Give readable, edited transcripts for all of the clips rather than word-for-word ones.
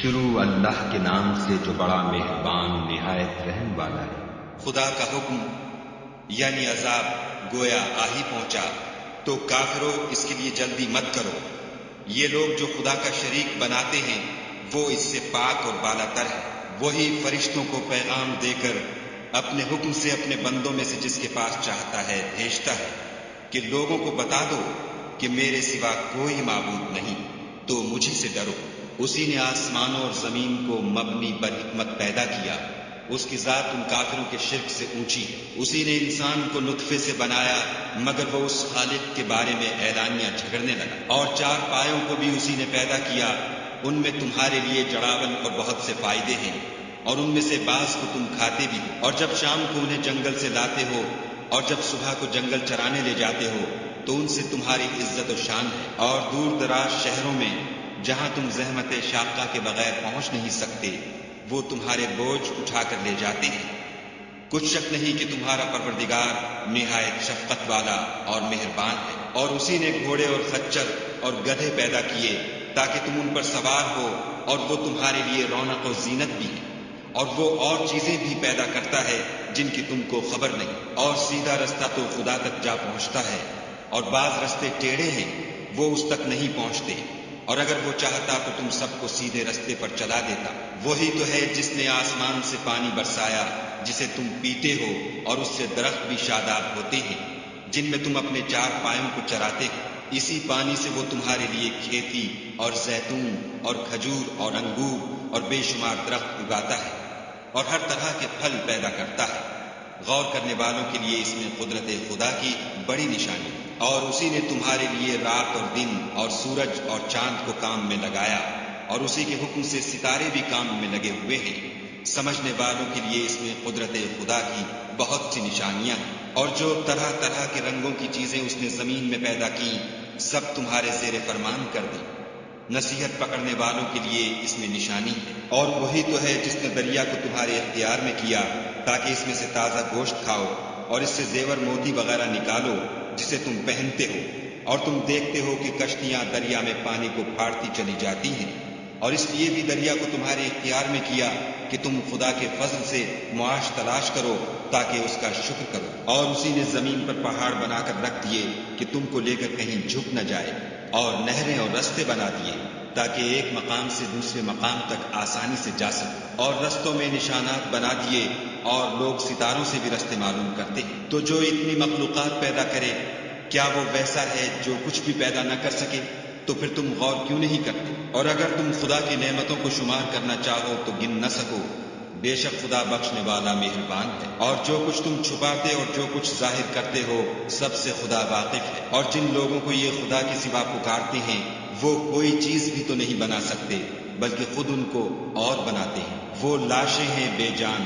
شروع اللہ کے نام سے جو بڑا مہربان نہایت رحم والا ہے۔ خدا کا حکم یعنی عذاب گویا آ ہی پہنچا تو کافروں اس کے لیے جلدی مت کرو۔ یہ لوگ جو خدا کا شریک بناتے ہیں وہ اس سے پاک اور بالا تر ہے۔ وہی فرشتوں کو پیغام دے کر اپنے حکم سے اپنے بندوں میں سے جس کے پاس چاہتا ہے بھیجتا ہے کہ لوگوں کو بتا دو کہ میرے سوا کوئی معبود نہیں، تو مجھے سے ڈرو۔ اسی نے آسمانوں اور زمین کو مبنی بر حکمت پیدا کیا، اس کی ذات ان کافروں کے شرک سے اونچی ہے۔ اسی نے انسان کو نطفے سے بنایا مگر وہ اس خالق کے بارے میں اعلانیہ جھگڑنے لگا۔ اور چار پایوں کو بھی اسی نے پیدا کیا، ان میں تمہارے لیے جڑاون اور بہت سے فائدے ہیں، اور ان میں سے بعض کو تم کھاتے بھی ہو۔ اور جب شام کو انہیں جنگل سے لاتے ہو اور جب صبح کو جنگل چرانے لے جاتے ہو تو ان سے تمہاری عزت و شان ہے۔ اور دور دراز شہروں میں جہاں تم زحمت شاقہ کے بغیر پہنچ نہیں سکتے وہ تمہارے بوجھ اٹھا کر لے جاتے ہیں۔ کچھ شک نہیں کہ تمہارا پروردگار نہایت شفقت والا اور مہربان ہے۔ اور اسی نے گھوڑے اور خچر اور گدھے پیدا کیے تاکہ تم ان پر سوار ہو، اور وہ تمہارے لیے رونق و زینت بھی ہے۔ اور وہ اور چیزیں بھی پیدا کرتا ہے جن کی تم کو خبر نہیں۔ اور سیدھا رستہ تو خدا تک جا پہنچتا ہے، اور بعض رستے ٹیڑھے ہیں وہ اس تک نہیں پہنچتے، اور اگر وہ چاہتا تو تم سب کو سیدھے رستے پر چلا دیتا۔ وہی تو ہے جس نے آسمان سے پانی برسایا جسے تم پیتے ہو، اور اس سے درخت بھی شاداب ہوتے ہیں جن میں تم اپنے چار پایوں کو چراتے ہو۔ اسی پانی سے وہ تمہارے لیے کھیتی اور زیتون اور کھجور اور انگور اور بے شمار درخت اگاتا ہے، اور ہر طرح کے پھل پیدا کرتا ہے۔ غور کرنے والوں کے لیے اس میں قدرت خدا کی بڑی نشانی ہے۔ اور اسی نے تمہارے لیے رات اور دن اور سورج اور چاند کو کام میں لگایا، اور اسی کے حکم سے ستارے بھی کام میں لگے ہوئے ہیں۔ سمجھنے والوں کے لیے اس میں قدرت خدا کی بہت سی نشانیاں ہیں۔ اور جو طرح طرح کے رنگوں کی چیزیں اس نے زمین میں پیدا کی سب تمہارے زیر فرمان کر دی۔ نصیحت پکڑنے والوں کے لیے اس میں نشانی ہے۔ اور وہی تو ہے جس نے دریا کو تمہارے اختیار میں کیا تاکہ اس میں سے تازہ گوشت کھاؤ اور اس سے زیور موتی وغیرہ نکالو جسے تم پہنتے ہو، اور تم دیکھتے ہو کہ کشتیاں دریا میں پانی کو پھاڑتی چلی جاتی ہیں۔ اور اس لیے بھی دریا کو تمہارے اختیار میں کیا کہ تم خدا کے فضل سے معاش تلاش کرو تاکہ اس کا شکر کرو۔ اور اسی نے زمین پر پہاڑ بنا کر رکھ دیے کہ تم کو لے کر کہیں جھک نہ جائے، اور نہریں اور رستے بنا دیے تاکہ ایک مقام سے دوسرے مقام تک آسانی سے جا سکو، اور رستوں میں نشانات بنا دیے، اور لوگ ستاروں سے بھی رستے معلوم کرتے ہیں۔ تو جو اتنی مخلوقات پیدا کرے کیا وہ ویسا ہے جو کچھ بھی پیدا نہ کر سکے؟ تو پھر تم غور کیوں نہیں کرتے؟ اور اگر تم خدا کی نعمتوں کو شمار کرنا چاہو تو گن نہ سکو، بے شک خدا بخشنے والا مہربان ہے۔ اور جو کچھ تم چھپاتے اور جو کچھ ظاہر کرتے ہو سب سے خدا واقف ہے۔ اور جن لوگوں کو یہ خدا کے سوا پکارتے ہیں وہ کوئی چیز بھی تو نہیں بنا سکتے بلکہ خود ان کو اور بناتے ہیں۔ وہ لاشیں ہیں بے جان،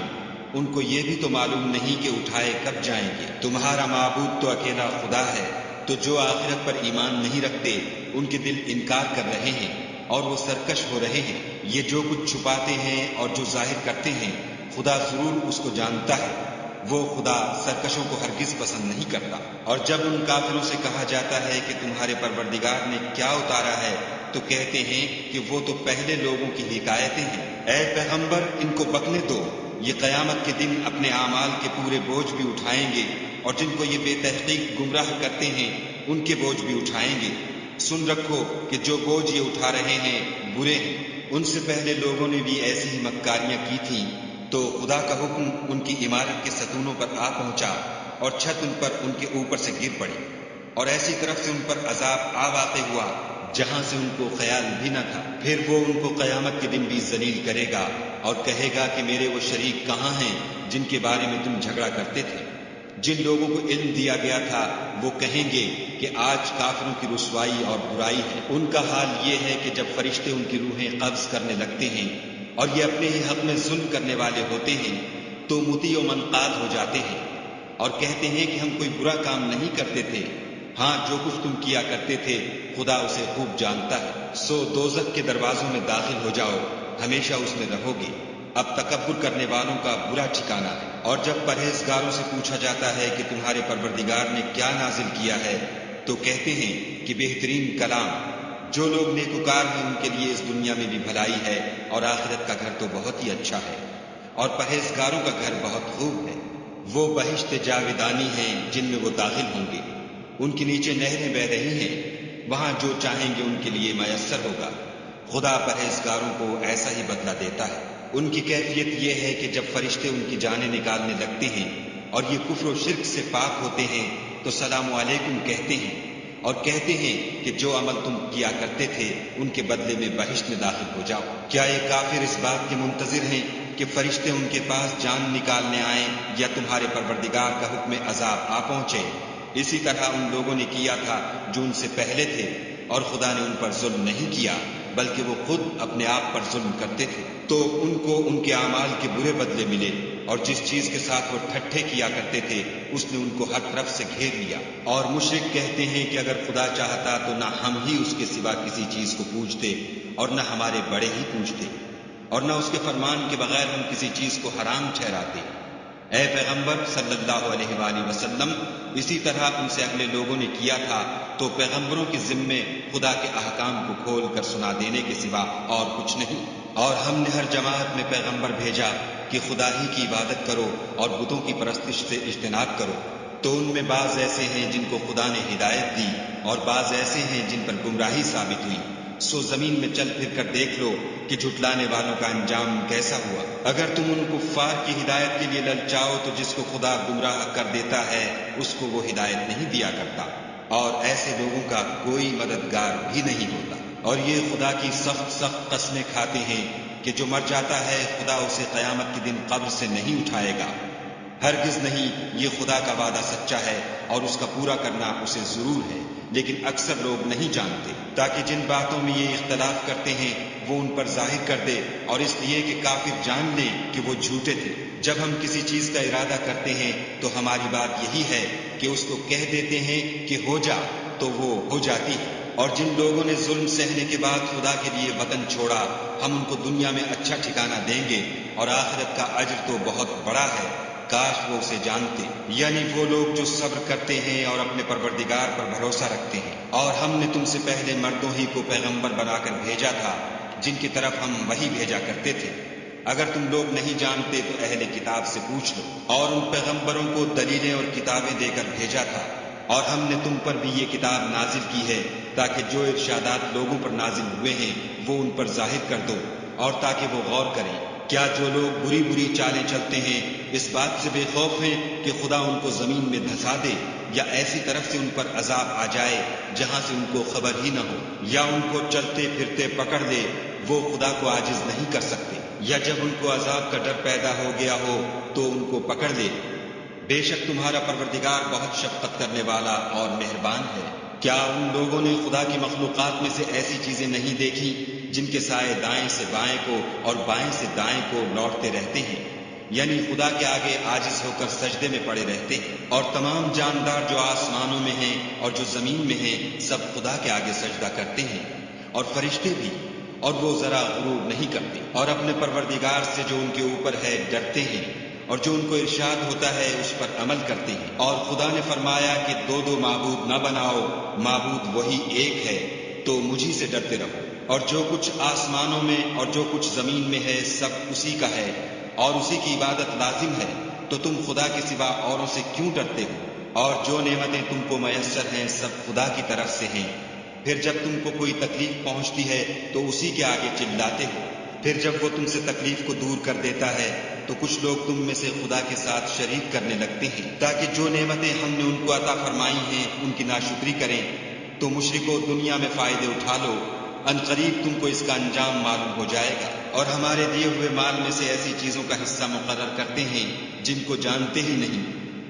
ان کو یہ بھی تو معلوم نہیں کہ اٹھائے کب جائیں گے۔ تمہارا معبود تو اکیلا خدا ہے، تو جو آخرت پر ایمان نہیں رکھتے ان کے دل انکار کر رہے ہیں اور وہ سرکش ہو رہے ہیں۔ یہ جو کچھ چھپاتے ہیں اور جو ظاہر کرتے ہیں خدا ضرور اس کو جانتا ہے۔ وہ خدا سرکشوں کو ہرگز پسند نہیں کرتا۔ اور جب ان کافروں سے کہا جاتا ہے کہ تمہارے پروردگار نے کیا اتارا ہے تو کہتے ہیں کہ وہ تو پہلے لوگوں کی حکایتیں ہیں۔ اے پیغمبر ان کو بکنے دو، یہ قیامت کے دن اپنے اعمال کے پورے بوجھ بھی اٹھائیں گے، اور جن کو یہ بے تحقیق گمراہ کرتے ہیں ان کے بوجھ بھی اٹھائیں گے۔ سن رکھو کہ جو بوجھ یہ اٹھا رہے ہیں برے ہیں۔ ان سے پہلے لوگوں نے بھی ایسی ہی مکاریاں کی تھیں، تو خدا کا حکم ان کی عمارت کے ستونوں پر آ پہنچا اور چھت ان پر ان کے اوپر سے گر پڑی، اور ایسی طرف سے ان پر عذاب آ واقع ہوا جہاں سے ان کو خیال بھی نہ تھا۔ پھر وہ ان کو قیامت کے دن بھی ذلیل کرے گا اور کہے گا کہ میرے وہ شریک کہاں ہیں جن کے بارے میں تم جھگڑا کرتے تھے؟ جن لوگوں کو علم دیا گیا تھا وہ کہیں گے کہ آج کافروں کی رسوائی اور برائی ہے۔ ان کا حال یہ ہے کہ جب فرشتے ان کی روحیں قبض کرنے لگتے ہیں اور یہ اپنے ہی حق میں ظلم کرنے والے ہوتے ہیں تو مطیع و منقاد ہو جاتے ہیں اور کہتے ہیں کہ ہم کوئی برا کام نہیں کرتے تھے، ہاں جو کچھ تم کیا کرتے تھے خدا اسے خوب جانتا ہے۔ سو دوزخ کے دروازوں میں داخل ہو جاؤ، ہمیشہ اس میں رہو گے۔ اب تکبر کرنے والوں کا برا ٹھکانہ ہے۔ اور جب پرہیزگاروں سے پوچھا جاتا ہے کہ تمہارے پروردگار نے کیا نازل کیا ہے تو کہتے ہیں کہ بہترین کلام جو لوگ نیکوکار ہیں ان کے لیے اس دنیا میں بھی بھلائی ہے اور آخرت کا گھر تو بہت ہی اچھا ہے، اور پرہیزگاروں کا گھر بہت خوب ہے۔ وہ بہشت جاویدانی ہیں جن میں وہ داخل ہوں گے، ان کے نیچے نہریں بہ رہی ہیں، وہاں جو چاہیں گے ان کے لیے میسر ہوگا۔ خدا پرہیزگاروں کو ایسا ہی بدلہ دیتا ہے۔ ان کی کیفیت یہ ہے کہ جب فرشتے ان کی جانیں نکالنے لگتے ہیں اور یہ کفر و شرک سے پاک ہوتے ہیں تو سلام علیکم کہتے ہیں اور کہتے ہیں کہ جو عمل تم کیا کرتے تھے ان کے بدلے میں بہشت میں داخل ہو جاؤ۔ کیا یہ کافر اس بات کے منتظر ہیں کہ فرشتے ان کے پاس جان نکالنے آئیں یا تمہارے پروردگار کا حکم عذاب آ پہنچے؟ اسی طرح ان لوگوں نے کیا تھا جو ان سے پہلے تھے، اور خدا نے ان پر ظلم نہیں کیا بلکہ وہ خود اپنے آپ پر ظلم کرتے تھے۔ تو ان کو ان کے اعمال کے برے بدلے ملے، اور جس چیز کے ساتھ وہ ٹھٹھے کیا کرتے تھے اس نے ان کو ہر طرف سے گھیر لیا۔ اور مشرک کہتے ہیں کہ اگر خدا چاہتا تو نہ ہم ہی اس کے سوا کسی چیز کو پوجتے اور نہ ہمارے بڑے ہی پوجتے، اور نہ اس کے فرمان کے بغیر ہم کسی چیز کو حرام ٹھہراتے۔ اے پیغمبر صلی اللہ علیہ وآلہ وسلم، اسی طرح ان سے اگلے لوگوں نے کیا تھا، تو پیغمبروں کے ذمے خدا کے احکام کو کھول کر سنا دینے کے سوا اور کچھ نہیں۔ اور ہم نے ہر جماعت میں پیغمبر بھیجا کہ خدا ہی کی عبادت کرو اور بتوں کی پرستش سے اجتناب کرو، تو ان میں بعض ایسے ہیں جن کو خدا نے ہدایت دی اور بعض ایسے ہیں جن پر گمراہی ثابت ہوئی۔ سو زمین میں چل پھر کر دیکھ لو کہ جھٹلانے والوں کا انجام کیسا ہوا۔ اگر تم ان کفار کی ہدایت کے لیے للچاؤ تو جس کو خدا گمراہ کر دیتا ہے اس کو وہ ہدایت نہیں دیا کرتا، اور ایسے لوگوں کا کوئی مددگار بھی نہیں ہوتا۔ اور یہ خدا کی سخت سخت قسمیں کھاتے ہیں کہ جو مر جاتا ہے خدا اسے قیامت کے دن قبر سے نہیں اٹھائے گا۔ ہرگز نہیں، یہ خدا کا وعدہ سچا ہے اور اس کا پورا کرنا اسے ضرور ہے، لیکن اکثر لوگ نہیں جانتے، تاکہ جن باتوں میں یہ اختلاف کرتے ہیں وہ ان پر ظاہر کر دے، اور اس لیے کہ کافر جان لیں کہ وہ جھوٹے تھے۔ جب ہم کسی چیز کا ارادہ کرتے ہیں تو ہماری بات یہی ہے کہ اس کو کہہ دیتے ہیں کہ ہو جا، تو وہ ہو جاتی ہے۔ اور جن لوگوں نے ظلم سہنے کے بعد خدا کے لیے وطن چھوڑا، ہم ان کو دنیا میں اچھا ٹھکانہ دیں گے، اور آخرت کا اجر تو بہت بڑا ہے، کاش وہ اسے جانتے۔ یعنی وہ لوگ جو صبر کرتے ہیں اور اپنے پروردگار پر بھروسہ رکھتے ہیں۔ اور ہم نے تم سے پہلے مردوں ہی کو پیغمبر بنا کر بھیجا تھا جن کی طرف ہم وحی بھیجا کرتے تھے۔ اگر تم لوگ نہیں جانتے تو اہل کتاب سے پوچھ لو۔ اور ان پیغمبروں کو دلیلیں اور کتابیں دے کر بھیجا تھا، اور ہم نے تم پر بھی یہ کتاب نازل کی ہے تاکہ جو ارشادات لوگوں پر نازل ہوئے ہیں وہ ان پر ظاہر کر دو، اور تاکہ وہ غور کریں۔ کیا جو لوگ بری بری چالیں چلتے ہیں اس بات سے بے خوف ہیں کہ خدا ان کو زمین میں دھسا دے، یا ایسی طرف سے ان پر عذاب آ جائے جہاں سے ان کو خبر ہی نہ ہو، یا ان کو چلتے پھرتے پکڑ لے؟ وہ خدا کو عاجز نہیں کر سکتے۔ یا جب ان کو عذاب کا ڈر پیدا ہو گیا ہو تو ان کو پکڑ لے۔ بے شک تمہارا پروردگار بہت شفقت کرنے والا اور مہربان ہے۔ کیا ان لوگوں نے خدا کی مخلوقات میں سے ایسی چیزیں نہیں دیکھی جن کے سائے دائیں سے بائیں کو اور بائیں سے دائیں کو لوٹتے رہتے ہیں؟ یعنی خدا کے آگے عاجز ہو کر سجدے میں پڑے رہتے ہیں۔ اور تمام جاندار جو آسمانوں میں ہیں اور جو زمین میں ہیں سب خدا کے آگے سجدہ کرتے ہیں، اور فرشتے بھی، اور وہ ذرا غرور نہیں کرتے، اور اپنے پروردگار سے جو ان کے اوپر ہے ڈرتے ہیں، اور جو ان کو ارشاد ہوتا ہے اس پر عمل کرتے ہیں۔ اور خدا نے فرمایا کہ دو دو معبود نہ بناؤ، معبود وہی ایک ہے، تو مجھی سے ڈرتے رہو۔ اور جو کچھ آسمانوں میں اور جو کچھ زمین میں ہے سب اسی کا ہے، اور اسی کی عبادت لازم ہے، تو تم خدا کے سوا اوروں سے کیوں ڈرتے ہو؟ اور جو نعمتیں تم کو میسر ہیں سب خدا کی طرف سے ہیں۔ پھر جب تم کو کوئی تکلیف پہنچتی ہے تو اسی کے آگے چلاتے ہو، پھر جب وہ تم سے تکلیف کو دور کر دیتا ہے تو کچھ لوگ تم میں سے خدا کے ساتھ شریک کرنے لگتے ہیں تاکہ جو نعمتیں ہم نے ان کو عطا فرمائی ہیں ان کی ناشکری کریں۔ تو مشرکو دنیا میں فائدے اٹھا لو، ان قریب تم کو اس کا انجام معلوم ہو جائے گا۔ اور ہمارے دیے ہوئے مال میں سے ایسی چیزوں کا حصہ مقرر کرتے ہیں جن کو جانتے ہی نہیں۔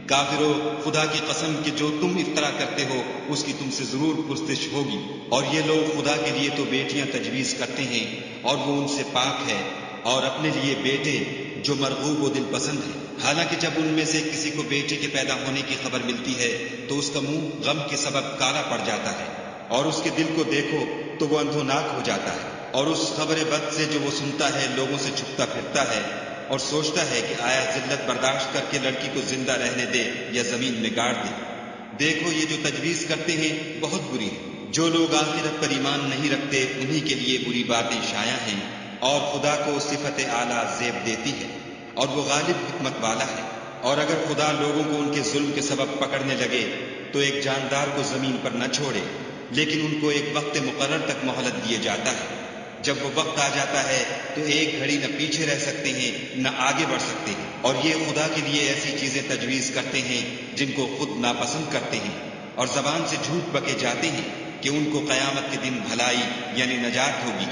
کافرو، خدا کی قسم کہ جو تم افطرا کرتے ہو اس کی تم سے ضرور پرسش ہوگی۔ اور یہ لوگ خدا کے لیے تو بیٹیاں تجویز کرتے ہیں اور وہ ان سے پاک ہے، اور اپنے لیے بیٹے جو مرغوب و دل پسند ہیں، حالانکہ جب ان میں سے کسی کو بیٹے کے پیدا ہونے کی خبر ملتی ہے تو اس کا منہ غم کے سبب کالا پڑ جاتا ہے، اور اس کے دل کو دیکھو تو وہ اندھوناک ہو جاتا ہے، اور اس خبر بد سے جو وہ سنتا ہے لوگوں سے چھپتا پھرتا ہے اور سوچتا ہے کہ آیا ذلت برداشت کر کے لڑکی کو زندہ رہنے دے یا زمین میں گاڑ دے۔ دیکھو یہ جو تجویز کرتے ہیں بہت بری ہے، جو لوگ آخرت پر ایمان نہیں رکھتے انہی کے لیے بری باتیں شائع ہیں، اور خدا کو صفت اعلیٰ زیب دیتی ہے، اور وہ غالب حکمت والا ہے۔ اور اگر خدا لوگوں کو ان کے ظلم کے سبب پکڑنے لگے تو ایک جاندار کو زمین پر نہ چھوڑے، لیکن ان کو ایک وقت مقرر تک مہلت دیے جاتا ہے۔ جب وہ وقت آ جاتا ہے تو ایک گھڑی نہ پیچھے رہ سکتے ہیں نہ آگے بڑھ سکتے ہیں، اور یہ خدا کے لیے ایسی چیزیں تجویز کرتے ہیں جن کو خود ناپسند کرتے ہیں، اور زبان سے جھوٹ بکے جاتے ہیں کہ ان کو قیامت کے دن بھلائی یعنی نجات ہوگی۔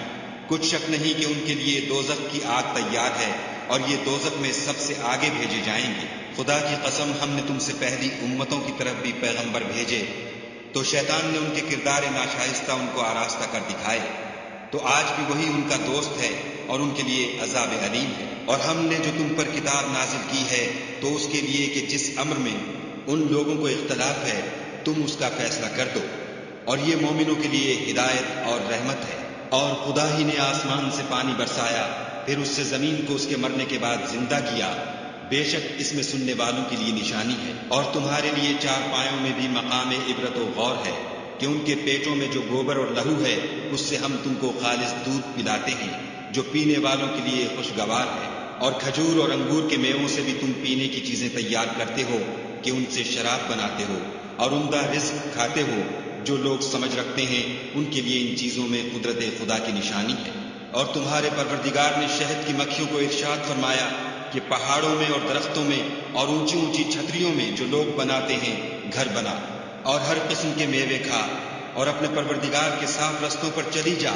کچھ شک نہیں کہ ان کے لیے دوزخ کی آگ تیار ہے، اور یہ دوزخ میں سب سے آگے بھیجے جائیں گے۔ خدا کی قسم، ہم نے تم سے پہلی امتوں کی طرف بھی پیغمبر بھیجے، تو شیطان نے ان کے کردار ناشائستہ ان کو آراستہ کر دکھائے، تو آج بھی وہی ان کا دوست ہے اور ان کے لیے عذاب علیم ہے۔ اور ہم نے جو تم پر کتاب نازل کی ہے تو اس کے لیے کہ جس امر میں ان لوگوں کو اختلاف ہے تم اس کا فیصلہ کر دو، اور یہ مومنوں کے لیے ہدایت اور رحمت ہے۔ اور خدا ہی نے آسمان سے پانی برسایا، پھر اس سے زمین کو اس کے مرنے کے بعد زندہ کیا، بے شک اس میں سننے والوں کے لیے نشانی ہے۔ اور تمہارے لیے چار پایوں میں بھی مقام عبرت و غور ہے کہ ان کے پیٹوں میں جو گوبر اور لہو ہے اس سے ہم تم کو خالص دودھ پلاتے ہیں جو پینے والوں کے لیے خوشگوار ہے، اور کھجور اور انگور کے میووں سے بھی تم پینے کی چیزیں تیار کرتے ہو کہ ان سے شراب بناتے ہو، اور عمدہ رزق کھاتے ہو۔ جو لوگ سمجھ رکھتے ہیں ان کے لیے ان چیزوں میں قدرت خدا کی نشانی ہے۔ اور تمہارے پروردگار نے شہد کی مکھیوں کو ارشاد فرمایا کہ پہاڑوں میں اور درختوں میں اور اونچی اونچی چھتریوں میں جو لوگ بناتے ہیں گھر بنا، اور ہر قسم کے میوے کھا، اور اپنے پروردگار کے صاف رستوں پر چلی جا۔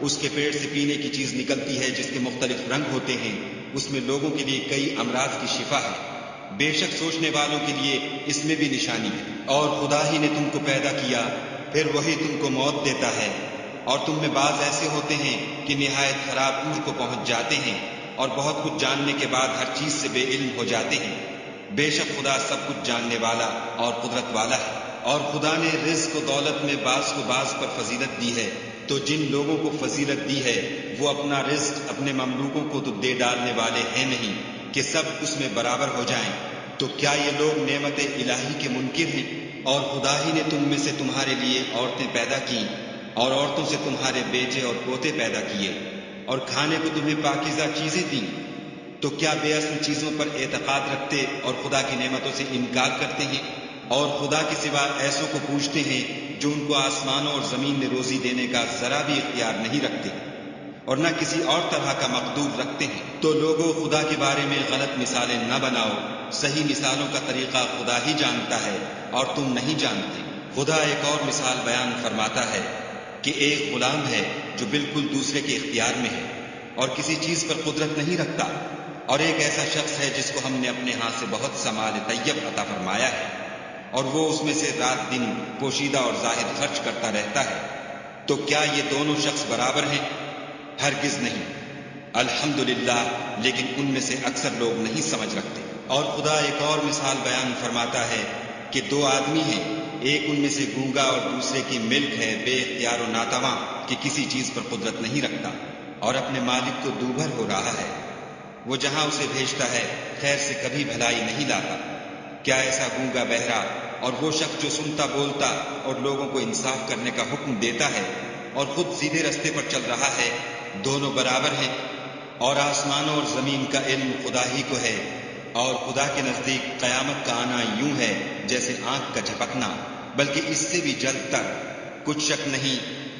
اس کے پیڑ سے پینے کی چیز نکلتی ہے جس کے مختلف رنگ ہوتے ہیں، اس میں لوگوں کے لیے کئی امراض کی شفا ہے، بے شک سوچنے والوں کے لیے اس میں بھی نشانی ہے۔ اور خدا ہی نے تم کو پیدا کیا، پھر وہی تم کو موت دیتا ہے، اور تم میں بعض ایسے ہوتے ہیں کہ نہایت خراب عمر کو پہنچ جاتے ہیں، اور بہت کچھ جاننے کے بعد ہر چیز سے بے علم ہو جاتے ہیں۔ بے شک خدا سب کچھ جاننے والا اور قدرت والا ہے۔ اور خدا نے رزق و دولت میں بعض کو بعض پر فضیلت دی ہے، تو جن لوگوں کو فضیلت دی ہے وہ اپنا رزق اپنے مملوکوں کو تو دے ڈالنے والے ہیں نہیں کہ سب اس میں برابر ہو جائیں۔ تو کیا یہ لوگ نعمت الہی کے منکر ہیں؟ اور خدا ہی نے تم میں سے تمہارے لیے عورتیں پیدا کی، اور عورتوں سے تمہارے بیٹے اور پوتے پیدا کیے، اور کھانے کو تمہیں پاکیزہ چیزیں دیں۔ تو کیا بے اصل چیزوں پر اعتقاد رکھتے اور خدا کی نعمتوں سے انکار کرتے ہیں؟ اور خدا کے سوا ایسوں کو پوچھتے ہیں جو ان کو آسمانوں اور زمین میں روزی دینے کا ذرا بھی اختیار نہیں رکھتے، اور نہ کسی اور طرح کا مقدور رکھتے ہیں۔ تو لوگوں، خدا کے بارے میں غلط مثالیں نہ بناؤ، صحیح مثالوں کا طریقہ خدا ہی جانتا ہے اور تم نہیں جانتے۔ خدا ایک اور مثال بیان فرماتا ہے کہ ایک غلام ہے جو بالکل دوسرے کے اختیار میں ہے اور کسی چیز پر قدرت نہیں رکھتا، اور ایک ایسا شخص ہے جس کو ہم نے اپنے ہاں سے بہت سا مال طیب عطا فرمایا ہے، اور وہ اس میں سے رات دن پوشیدہ اور ظاہر خرچ کرتا رہتا ہے۔ تو کیا یہ دونوں شخص برابر ہیں؟ ہرگز نہیں۔ الحمدللہ، لیکن ان میں سے اکثر لوگ نہیں سمجھ رکھتے۔ اور خدا ایک اور مثال بیان فرماتا ہے کہ دو آدمی ہیں، ایک ان میں سے گونگا اور دوسرے کی ملک ہے بے اختیار و ناتواں کہ کسی چیز پر قدرت نہیں رکھتا، اور اپنے مالک کو دوبھر ہو رہا ہے۔ وہ جہاں اسے بھیجتا ہے خیر سے کبھی بھلائی نہیں لاتا۔ کیا ایسا گونگا بہرا اور وہ شخص جو سنتا بولتا اور لوگوں کو انصاف کرنے کا حکم دیتا ہے اور خود سیدھے رستے پر چل رہا ہے، دونوں برابر ہیں؟ اور آسمانوں اور زمین کا علم خدا ہی کو ہے، اور خدا کے نزدیک قیامت کا آنا یوں ہے جیسے آنکھ کا جھپکنا، بلکہ اس سے بھی جلد تر۔ کچھ شک نہیں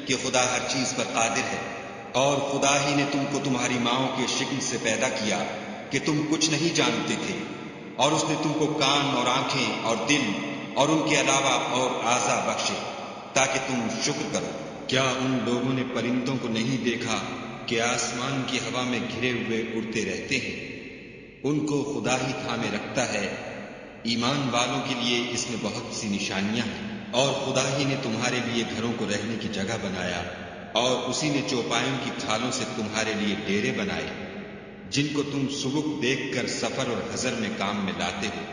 کہ خدا ہر چیز پر قادر ہے۔ اور خدا ہی نے تم کو تمہاری ماؤں کے شکم سے پیدا کیا کہ تم کچھ نہیں جانتے تھے، اور اس نے تم کو کان اور آنکھیں اور دل اور ان کے علاوہ اور اعضاء بخشے تاکہ تم شکر کرو۔ کیا ان لوگوں نے پرندوں کو نہیں دیکھا کہ آسمان کی ہوا میں گھرے ہوئے اڑتے رہتے ہیں؟ ان کو خدا ہی تھامے رکھتا ہے۔ ایمان والوں کے لیے اس میں بہت سی نشانیاں ہیں۔ اور خدا ہی نے تمہارے لیے گھروں کو رہنے کی جگہ بنایا، اور اسی نے چوپایوں کی کھالوں سے تمہارے لیے ڈیرے بنائے جن کو تم سبک دیکھ کر سفر اور حضر میں کام میں لاتے ہو،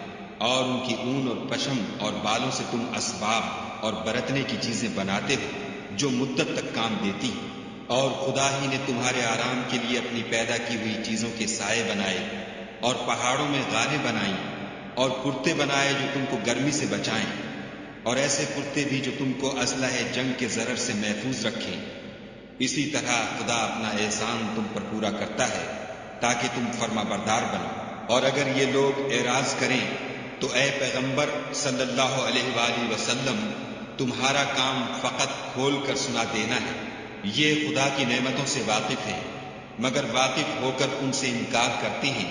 اور ان کی اون اور پشم اور بالوں سے تم اسباب اور برتنے کی چیزیں بناتے ہو جو مدت تک کام دیتی ہیں۔ اور خدا ہی نے تمہارے آرام کے لیے اپنی پیدا کی ہوئی چیزوں کے سائے بنائے، اور پہاڑوں میں غاریں بنائیں، اور کرتے بنائے جو تم کو گرمی سے بچائیں، اور ایسے کرتے بھی جو تم کو اسلحہ جنگ کے ضرر سے محفوظ رکھیں۔ اسی طرح خدا اپنا احسان تم پر پورا کرتا ہے تاکہ تم فرما بردار بنو۔ اور اگر یہ لوگ اعراض کریں تو اے پیغمبر صلی اللہ علیہ وآلہ وسلم، تمہارا کام فقط کھول کر سنا دینا ہے۔ یہ خدا کی نعمتوں سے واقف ہیں، مگر واقف ہو کر ان سے انکار کرتے ہیں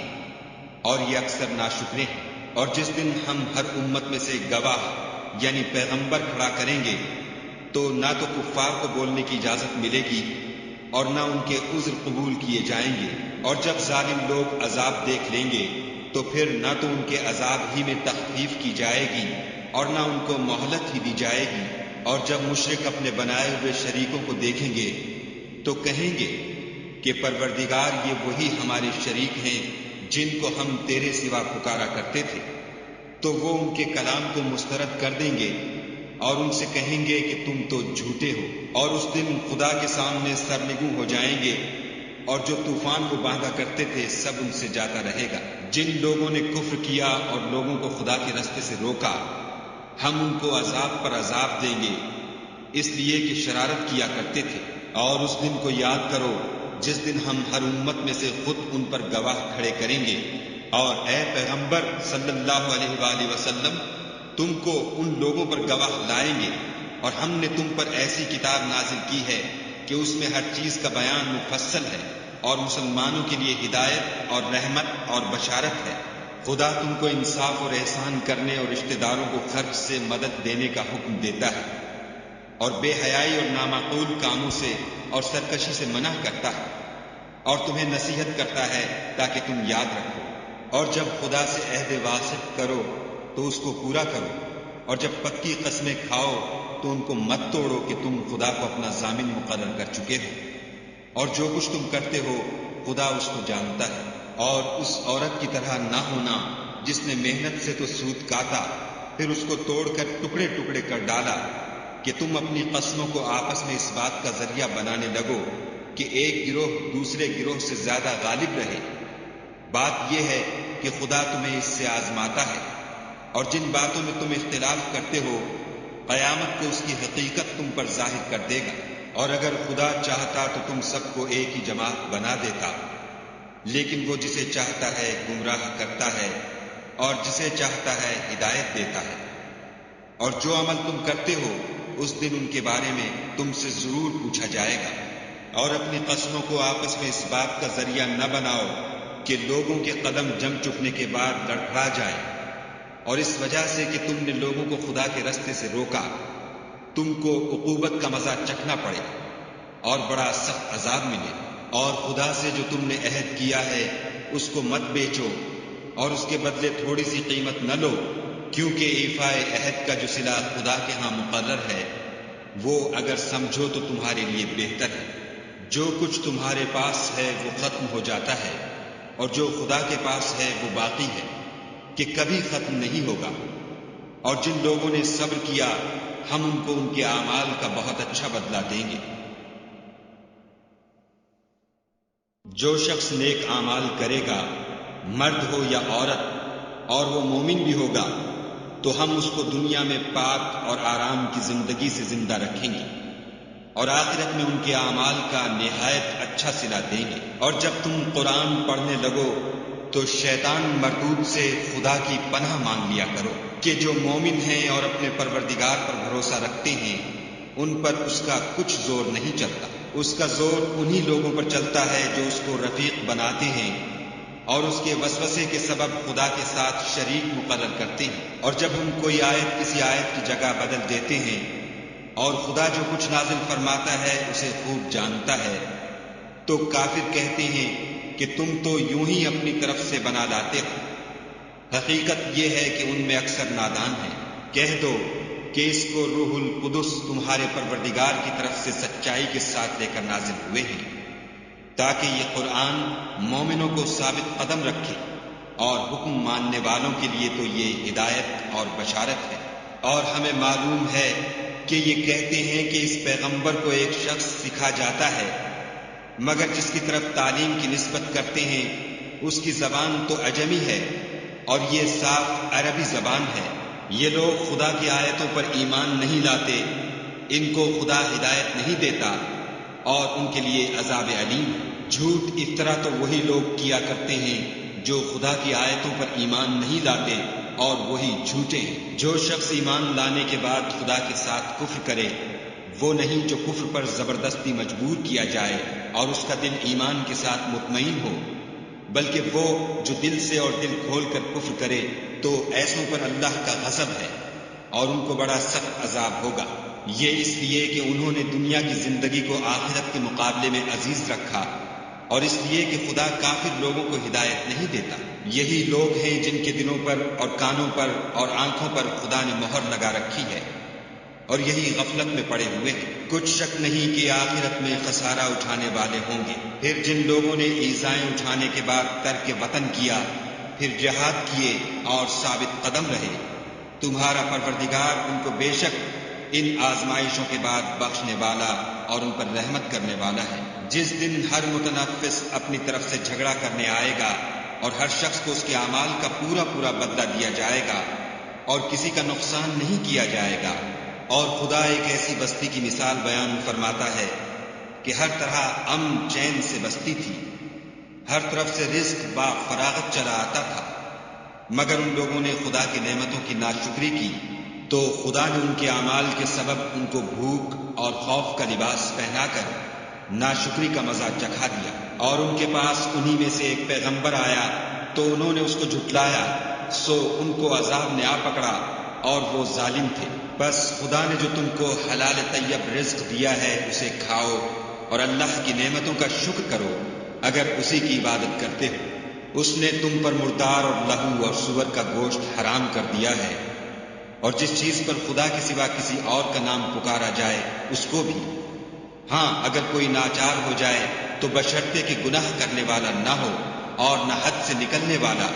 اور یہ اکثر ناشکرے ہیں۔ اور جس دن ہم ہر امت میں سے گواہ یعنی پیغمبر کھڑا کریں گے تو نہ تو کفار کو بولنے کی اجازت ملے گی اور نہ ان کے عذر قبول کیے جائیں گے۔ اور جب ظالم لوگ عذاب دیکھ لیں گے تو پھر نہ تو ان کے عذاب ہی میں تخفیف کی جائے گی اور نہ ان کو مہلت ہی دی جائے گی۔ اور جب مشرک اپنے بنائے ہوئے شریکوں کو دیکھیں گے تو کہیں گے کہ پروردگار، یہ وہی ہمارے شریک ہیں جن کو ہم تیرے سوا پکارا کرتے تھے۔ تو وہ ان کے کلام کو مسترد کر دیں گے اور ان سے کہیں گے کہ تم تو جھوٹے ہو۔ اور اس دن خدا کے سامنے سرنگوں ہو جائیں گے اور جو طوفان کو باندھا کرتے تھے سب ان سے جاتا رہے گا۔ جن لوگوں نے کفر کیا اور لوگوں کو خدا کے رستے سے روکا، ہم ان کو عذاب پر عذاب دیں گے اس لیے کہ شرارت کیا کرتے تھے۔ اور اس دن کو یاد کرو جس دن ہم ہر امت میں سے خود ان پر گواہ کھڑے کریں گے۔ اور اے پیغمبر صلی اللہ علیہ وآلہ وسلم، تم کو ان لوگوں پر گواہ لائیں گے، اور ہم نے تم پر ایسی کتاب نازل کی ہے کہ اس میں ہر چیز کا بیان مفصل ہے اور مسلمانوں کے لیے ہدایت اور رحمت اور بشارت ہے۔ خدا تم کو انصاف اور احسان کرنے اور رشتہ داروں کو خرچ سے مدد دینے کا حکم دیتا ہے، اور بے حیائی اور نامعقول کاموں سے اور سرکشی سے منع کرتا ہے، اور تمہیں نصیحت کرتا ہے تاکہ تم یاد رکھو۔ اور جب خدا سے عہد واثق کرو تو اس کو پورا کرو، اور جب پکی قسمیں کھاؤ تو ان کو مت توڑو کہ تم خدا کو اپنا ضامن مقرر کر چکے ہو، اور جو کچھ تم کرتے ہو خدا اس کو جانتا ہے۔ اور اس عورت کی طرح نہ ہونا جس نے محنت سے تو سود کاتا پھر اس کو توڑ کر ٹکڑے ٹکڑے کر ڈالا، کہ تم اپنی قسموں کو آپس میں اس بات کا ذریعہ بنانے لگو کہ ایک گروہ دوسرے گروہ سے زیادہ غالب رہے۔ بات یہ ہے کہ خدا تمہیں اس سے آزماتا ہے، اور جن باتوں میں تم اختلاف کرتے ہو قیامت کو اس کی حقیقت تم پر ظاہر کر دے گا۔ اور اگر خدا چاہتا تو تم سب کو ایک ہی جماعت بنا دیتا، لیکن وہ جسے چاہتا ہے گمراہ کرتا ہے اور جسے چاہتا ہے ہدایت دیتا ہے۔ اور جو عمل تم کرتے ہو اس دن ان کے بارے میں تم سے ضرور پوچھا جائے گا۔ اور اپنی قسموں کو آپس میں اس بات کا ذریعہ نہ بناؤ کہ لوگوں کے قدم جم چکنے کے بعد لڑکھڑا جائیں، اور اس وجہ سے کہ تم نے لوگوں کو خدا کے رستے سے روکا تم کو عقوبت کا مزہ چکھنا پڑے اور بڑا سخت عذاب ملے۔ اور خدا سے جو تم نے عہد کیا ہے اس کو مت بیچو اور اس کے بدلے تھوڑی سی قیمت نہ لو، کیونکہ ایفائے عہد کا جو صلہ خدا کے ہاں مقرر ہے وہ اگر سمجھو تو تمہارے لیے بہتر ہے۔ جو کچھ تمہارے پاس ہے وہ ختم ہو جاتا ہے، اور جو خدا کے پاس ہے وہ باقی ہے کہ کبھی ختم نہیں ہوگا۔ اور جن لوگوں نے صبر کیا ہم ان کو ان کے اعمال کا بہت اچھا بدلہ دیں گے۔ جو شخص نیک اعمال کرے گا، مرد ہو یا عورت، اور وہ مومن بھی ہوگا، تو ہم اس کو دنیا میں پاک اور آرام کی زندگی سے زندہ رکھیں گے، اور آخرت میں ان کے اعمال کا نہایت اچھا صلہ دیں گے۔ اور جب تم قرآن پڑھنے لگو تو شیطان مردود سے خدا کی پناہ مانگ لیا کرو کہ جو مومن ہیں اور اپنے پروردگار پر بھروسہ رکھتے ہیں ان پر اس کا کچھ زور نہیں چلتا۔ اس کا زور انہی لوگوں پر چلتا ہے جو اس کو رفیق بناتے ہیں اور اس کے وسوسے کے سبب خدا کے ساتھ شریک مقرر کرتے ہیں۔ اور جب ہم کوئی آیت کسی آیت کی جگہ بدل دیتے ہیں اور خدا جو کچھ نازل فرماتا ہے اسے خوب جانتا ہے، تو کافر کہتے ہیں کہ تم تو یوں ہی اپنی طرف سے بنا لاتے ہو۔ حقیقت یہ ہے کہ ان میں اکثر نادان ہیں۔ کہہ دو کہ اس کو روح القدس تمہارے پروردگار کی طرف سے سچائی کے ساتھ لے کر نازل ہوئے ہیں، تاکہ یہ قرآن مومنوں کو ثابت قدم رکھے، اور حکم ماننے والوں کے لیے تو یہ ہدایت اور بشارت ہے۔ اور ہمیں معلوم ہے کہ یہ کہتے ہیں کہ اس پیغمبر کو ایک شخص سکھا جاتا ہے، مگر جس کی طرف تعلیم کی نسبت کرتے ہیں اس کی زبان تو عجمی ہے اور یہ صاف عربی زبان ہے۔ یہ لوگ خدا کی آیتوں پر ایمان نہیں لاتے، ان کو خدا ہدایت نہیں دیتا اور ان کے لیے عذاب علیم۔ جھوٹ افطرا تو وہی لوگ کیا کرتے ہیں جو خدا کی آیتوں پر ایمان نہیں لاتے اور وہی جھوٹے ہیں۔ جو شخص ایمان لانے کے بعد خدا کے ساتھ کفر کرے وہ نہیں جو کفر پر زبردستی مجبور کیا جائے اور اس کا دل ایمان کے ساتھ مطمئن ہو، بلکہ وہ جو دل سے اور دل کھول کر کفر کرے تو ایسوں پر اللہ کا غضب ہے اور ان کو بڑا سخت عذاب ہوگا۔ یہ اس لیے کہ انہوں نے دنیا کی زندگی کو آخرت کے مقابلے میں عزیز رکھا اور اس لیے کہ خدا کافر لوگوں کو ہدایت نہیں دیتا۔ یہی لوگ ہیں جن کے دلوں پر اور کانوں پر اور آنکھوں پر خدا نے مہر لگا رکھی ہے اور یہی غفلت میں پڑے ہوئے ہیں۔ کچھ شک نہیں کہ آخرت میں خسارہ اٹھانے والے ہوں گے۔ پھر جن لوگوں نے ایذائیں اٹھانے کے بعد ترک وطن کیا، پھر جہاد کیے اور ثابت قدم رہے، تمہارا پروردگار ان کو بے شک ان آزمائشوں کے بعد بخشنے والا اور ان پر رحمت کرنے والا ہے۔ جس دن ہر متنفس اپنی طرف سے جھگڑا کرنے آئے گا اور ہر شخص کو اس کے اعمال کا پورا پورا بدلہ دیا جائے گا اور کسی کا نقصان نہیں کیا جائے گا۔ اور خدا ایک ایسی بستی کی مثال بیان فرماتا ہے کہ ہر طرح امن چین سے بستی تھی، ہر طرف سے رزق با فراغت چلا آتا تھا، مگر ان لوگوں نے خدا کی نعمتوں کی ناشکری کی تو خدا نے ان کے اعمال کے سبب ان کو بھوک اور خوف کا لباس پہنا کر ناشکری کا مزہ چکھا دیا۔ اور ان کے پاس انہی میں سے ایک پیغمبر آیا تو انہوں نے اس کو جھٹلایا، سو ان کو عذاب نے آ پکڑا اور وہ ظالم تھے۔ بس خدا نے جو تم کو حلال طیب رزق دیا ہے اسے کھاؤ اور اللہ کی نعمتوں کا شکر کرو اگر اسی کی عبادت کرتے ہو۔ اس نے تم پر مردار اور لہو اور سور کا گوشت حرام کر دیا ہے، اور جس چیز پر خدا کے سوا کسی اور کا نام پکارا جائے اس کو بھی۔ ہاں اگر کوئی ناچار ہو جائے تو بشرطے کہ گناہ کرنے والا نہ ہو اور نہ حد سے نکلنے والا،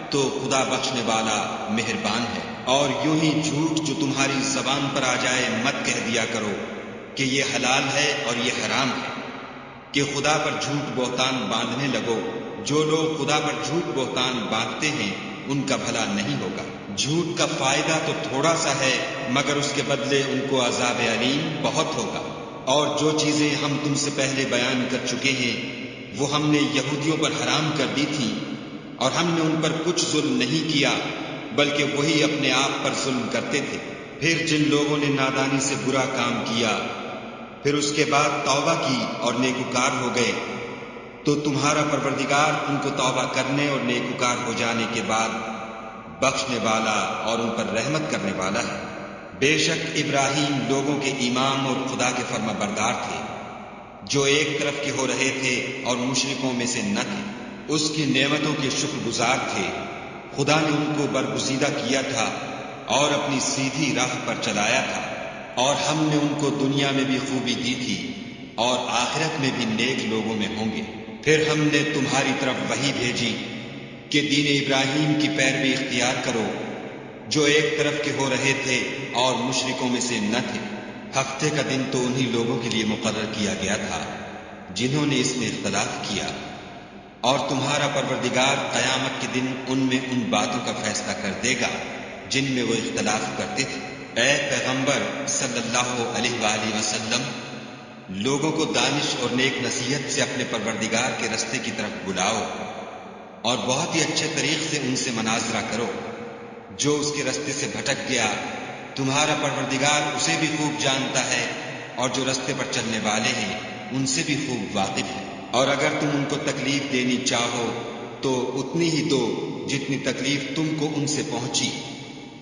تو خدا بخشنے والا مہربان ہے۔ اور یوں ہی جھوٹ جو تمہاری زبان پر آ جائے مت کہہ دیا کرو کہ یہ حلال ہے اور یہ حرام ہے، کہ خدا پر جھوٹ بہتان باندھنے لگو۔ جو لوگ خدا پر جھوٹ بہتان باندھتے ہیں ان کا بھلا نہیں ہوگا۔ جھوٹ کا فائدہ تو تھوڑا سا ہے مگر اس کے بدلے ان کو عذاب علیم بہت ہوگا۔ اور جو چیزیں ہم تم سے پہلے بیان کر چکے ہیں وہ ہم نے یہودیوں پر حرام کر دی تھی، اور ہم نے ان پر کچھ ظلم نہیں کیا بلکہ وہی اپنے آپ پر ظلم کرتے تھے۔ پھر جن لوگوں نے نادانی سے برا کام کیا پھر اس کے بعد توبہ کی اور نیکوکار ہو گئے تو تمہارا پروردگار ان کو توبہ کرنے اور نیکوکار ہو جانے کے بعد بخشنے والا اور ان پر رحمت کرنے والا ہے۔ بے شک ابراہیم لوگوں کے امام اور خدا کے فرما بردار تھے، جو ایک طرف کے ہو رہے تھے اور مشرکوں میں سے نہ تھے۔ اس کی نعمتوں کے شکر گزار تھے۔ خدا نے ان کو برگزیدہ کیا تھا اور اپنی سیدھی راہ پر چلایا تھا، اور ہم نے ان کو دنیا میں بھی خوبی دی تھی اور آخرت میں بھی نیک لوگوں میں ہوں گے۔ پھر ہم نے تمہاری طرف وحی بھیجی کہ دین ابراہیم کی پیروی اختیار کرو، جو ایک طرف کے ہو رہے تھے اور مشرکوں میں سے نہ تھے۔ ہفتے کا دن تو انہی لوگوں کے لیے مقرر کیا گیا تھا جنہوں نے اس میں اختلاف کیا، اور تمہارا پروردگار قیامت کے دن ان میں ان باتوں کا فیصلہ کر دے گا جن میں وہ اختلاف کرتے تھے۔ اے پیغمبر صلی اللہ علیہ وآلہ وسلم، لوگوں کو دانش اور نیک نصیحت سے اپنے پروردگار کے رستے کی طرف بلاؤ اور بہت ہی اچھے طریق سے ان سے مناظرہ کرو۔ جو اس کے رستے سے بھٹک گیا تمہارا پروردگار اسے بھی خوب جانتا ہے، اور جو رستے پر چلنے والے ہیں ان سے بھی خوب واقف ہے۔ اور اگر تم ان کو تکلیف دینی چاہو تو اتنی ہی دو جتنی تکلیف تم کو ان سے پہنچی،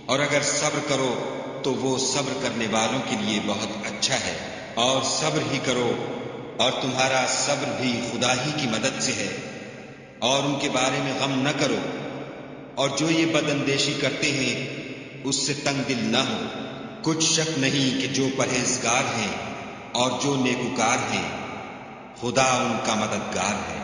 اور اگر صبر کرو تو وہ صبر کرنے والوں کے لیے بہت اچھا ہے۔ اور صبر ہی کرو، اور تمہارا صبر بھی خدا ہی کی مدد سے ہے، اور ان کے بارے میں غم نہ کرو، اور جو یہ بد اندیشی کرتے ہیں اس سے تنگ دل نہ ہو۔ کچھ شک نہیں کہ جو پرہیزگار ہیں اور جو نیکوکار ہیں خدا ان کا مددگار ہے۔